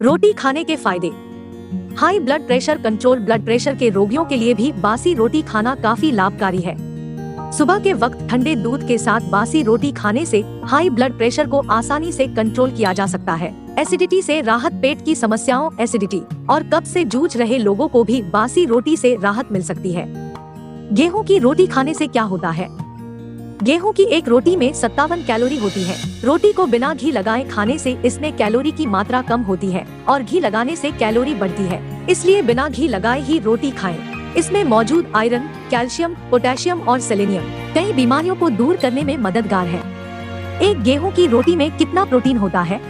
रोटी खाने के फायदे। High blood pressure control. Blood pressure के रोगियों के लिए भी बासी रोटी खाना काफी लाभकारी है। सुबह के वक्त ठंडे दूध के साथ बासी रोटी खाने से हाई ब्लड प्रेशर को आसानी से कंट्रोल किया जा सकता है। एसिडिटी से राहत। पेट की समस्याओं, एसिडिटी और कब्ज से जूझ रहे लोगों को भी बासी रोटी से राहत मिल सकती है। गेहूं की रोटी खाने से क्या होता है? गेहूं की एक रोटी में 57 कैलोरी होती है। रोटी को बिना घी लगाए खाने से इसमें कैलोरी की मात्रा कम होती है और घी लगाने से कैलोरी बढ़ती है, इसलिए बिना घी लगाए ही रोटी खाएं। इसमें मौजूद आयरन, कैल्शियम, पोटेशियम और सेलेनियम कई बीमारियों को दूर करने में मददगार है। एक गेहूं की रोटी में कितना प्रोटीन होता है?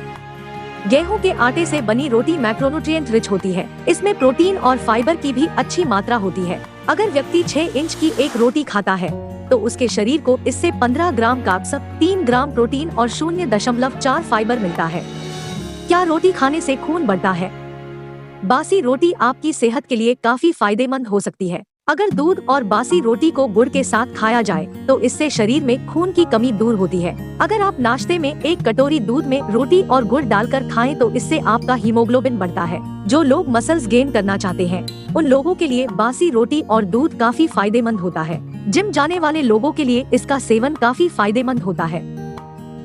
गेहूं के आटे से बनी रोटी मैक्रोन्यूट्रिएंट रिच होती है। इसमें प्रोटीन और फाइबर की भी अच्छी मात्रा होती है। अगर व्यक्ति 6 इंच की एक रोटी खाता है तो उसके शरीर को इससे 15 ग्राम कार्ब्स, 3 ग्राम प्रोटीन और 0.4 फाइबर मिलता है। क्या रोटी खाने से खून बढ़ता है? बासी रोटी आपकी सेहत के लिए काफी फायदेमंद हो सकती है। अगर दूध और बासी रोटी को गुड़ के साथ खाया जाए तो इससे शरीर में खून की कमी दूर होती है। अगर आप नाश्ते में एक कटोरी दूध में रोटी और गुड़ डालकर खाएं तो इससे आपका हीमोग्लोबिन बढ़ता है। जो लोग मसल्स गेन करना चाहते हैं उन लोगों के लिए बासी रोटी और दूध काफी फायदेमंद होता है। जिम जाने वाले लोगों के लिए इसका सेवन काफी फायदेमंद होता है।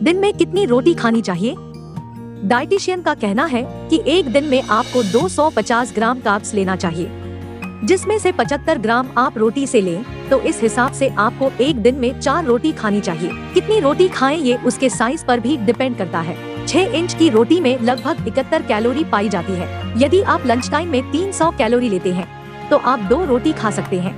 दिन में कितनी रोटी खानी चाहिए? डाइटिशियन का कहना है कि एक दिन में आपको 250 ग्राम कार्ब्स लेना चाहिए, जिसमें से 75 ग्राम आप रोटी से लें, तो इस हिसाब से आपको एक दिन में 4 रोटी खानी चाहिए। कितनी रोटी खाएं ये उसके साइज पर भी डिपेंड करता है। 6 इंच की रोटी में लगभग 71 कैलोरी पाई जाती है। यदि आप लंच टाइम में 300 कैलोरी लेते हैं तो आप 2 रोटी खा सकते हैं।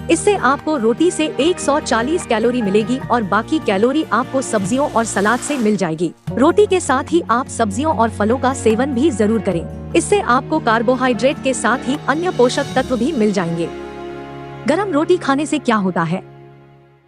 इससे आपको रोटी से 140 कैलोरी मिलेगी और बाकी कैलोरी आपको सब्जियों और सलाद से मिल जाएगी। रोटी के साथ ही आप सब्जियों और फलों का सेवन भी जरूर करें। इससे आपको कार्बोहाइड्रेट के साथ ही अन्य पोषक तत्व भी मिल जाएंगे। गरम रोटी खाने से क्या होता है?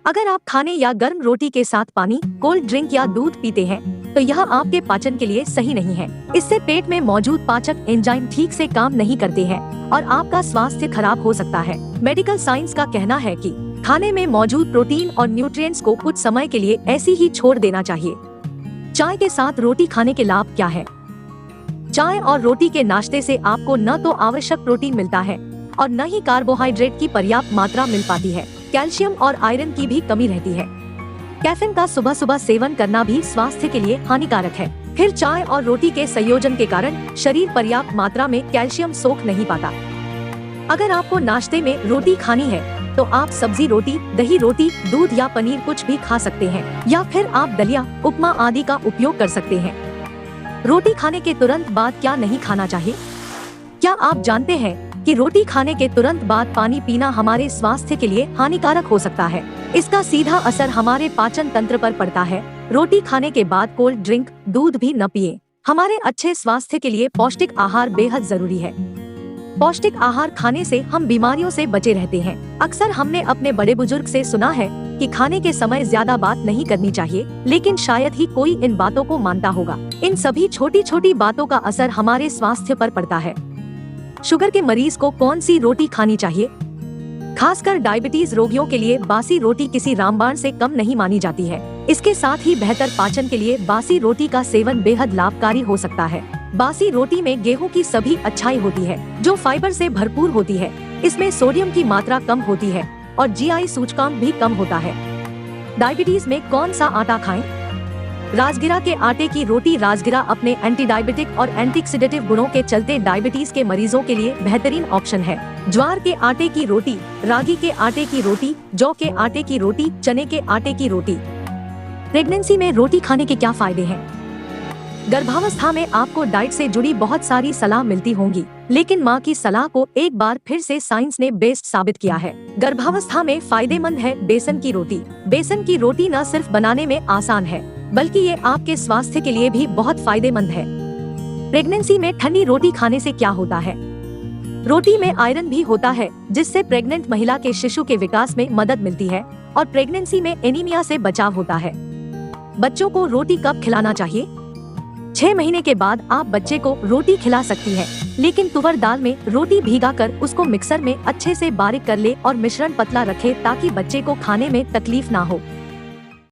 अगर आप खाने या गर्म रोटी के साथ पानी, कोल्ड ड्रिंक या दूध पीते हैं तो यह आपके पाचन के लिए सही नहीं है। इससे पेट में मौजूद पाचक एंजाइम ठीक से काम नहीं करते हैं और आपका स्वास्थ्य खराब हो सकता है। मेडिकल साइंस का कहना है कि खाने में मौजूद प्रोटीन और न्यूट्रिएंट्स को कुछ समय के लिए ऐसी ही छोड़ देना चाहिए। चाय के साथ रोटी खाने के लाभ क्या है? चाय और रोटी के नाश्ते से आपको न तो आवश्यक प्रोटीन मिलता है और न ही कार्बोहाइड्रेट की पर्याप्त मात्रा मिल पाती है। कैल्शियम और आयरन की भी कमी रहती है। कैफीन का सुबह सुबह सेवन करना भी स्वास्थ्य के लिए हानिकारक है। फिर चाय और रोटी के संयोजन के कारण शरीर पर्याप्त मात्रा में कैल्शियम सोख नहीं पाता। अगर आपको नाश्ते में रोटी खानी है तो आप सब्जी रोटी, दही रोटी, दूध या पनीर कुछ भी खा सकते हैं, या फिर आप दलिया, उपमा आदि का उपयोग कर सकते हैं। रोटी खाने के तुरंत बाद क्या नहीं खाना चाहिए? क्या आप जानते हैं कि रोटी खाने के तुरंत बाद पानी पीना हमारे स्वास्थ्य के लिए हानिकारक हो सकता है? इसका सीधा असर हमारे पाचन तंत्र पर पड़ता है। रोटी खाने के बाद कोल्ड ड्रिंक, दूध भी न पिए। हमारे अच्छे स्वास्थ्य के लिए पौष्टिक आहार बेहद जरूरी है। पौष्टिक आहार खाने से हम बीमारियों से बचे रहते हैं। अक्सर हमने अपने बड़े बुजुर्ग से सुना है कि खाने के समय ज्यादा बात नहीं करनी चाहिए, लेकिन शायद ही कोई इन बातों को मानता होगा। इन सभी छोटी छोटी बातों का असर हमारे स्वास्थ्य पर पड़ता है। शुगर के मरीज को कौन सी रोटी खानी चाहिए? खासकर डायबिटीज रोगियों के लिए बासी रोटी किसी रामबाण से कम नहीं मानी जाती है। इसके साथ ही बेहतर पाचन के लिए बासी रोटी का सेवन बेहद लाभकारी हो सकता है। बासी रोटी में गेहूं की सभी अच्छाई होती है, जो फाइबर से भरपूर होती है। इसमें सोडियम की मात्रा कम होती है और जीआई सूचकांक भी कम होता है। डायबिटीज में कौन सा आटा खाएं? राजगिरा के आटे की रोटी। राजगिरा अपने एंटी डायबिटिक और एंटीऑक्सीडेंटिव गुणों के चलते डायबिटीज के मरीजों के लिए बेहतरीन ऑप्शन है। ज्वार के आटे की रोटी, रागी के आटे की रोटी, जौ के आटे की रोटी, चने के आटे की रोटी। प्रेगनेंसी में रोटी खाने के क्या फायदे हैं? गर्भावस्था में आपको डाइट से जुड़ी बहुत सारी सलाह मिलती होंगी, लेकिन माँ की सलाह को एक बार फिर से साइंस ने बेस्ट साबित किया है। गर्भावस्था में फायदेमंद है बेसन की रोटी। बेसन की रोटी न सिर्फ बनाने में आसान है, बल्कि ये आपके स्वास्थ्य के लिए भी बहुत फायदेमंद है। प्रेगनेंसी में ठंडी रोटी खाने से क्या होता है? रोटी में आयरन भी होता है, जिससे प्रेग्नेंट महिला के शिशु के विकास में मदद मिलती है और प्रेगनेंसी में एनीमिया से बचाव होता है। बच्चों को रोटी कब खिलाना चाहिए? 6 महीने के बाद आप बच्चे को रोटी खिला सकती हैं, लेकिन तुवर दाल में रोटी भिगाकर उसको मिक्सर में अच्छे से बारीक कर ले और मिश्रण पतला रखे ताकि बच्चे को खाने में तकलीफ ना हो।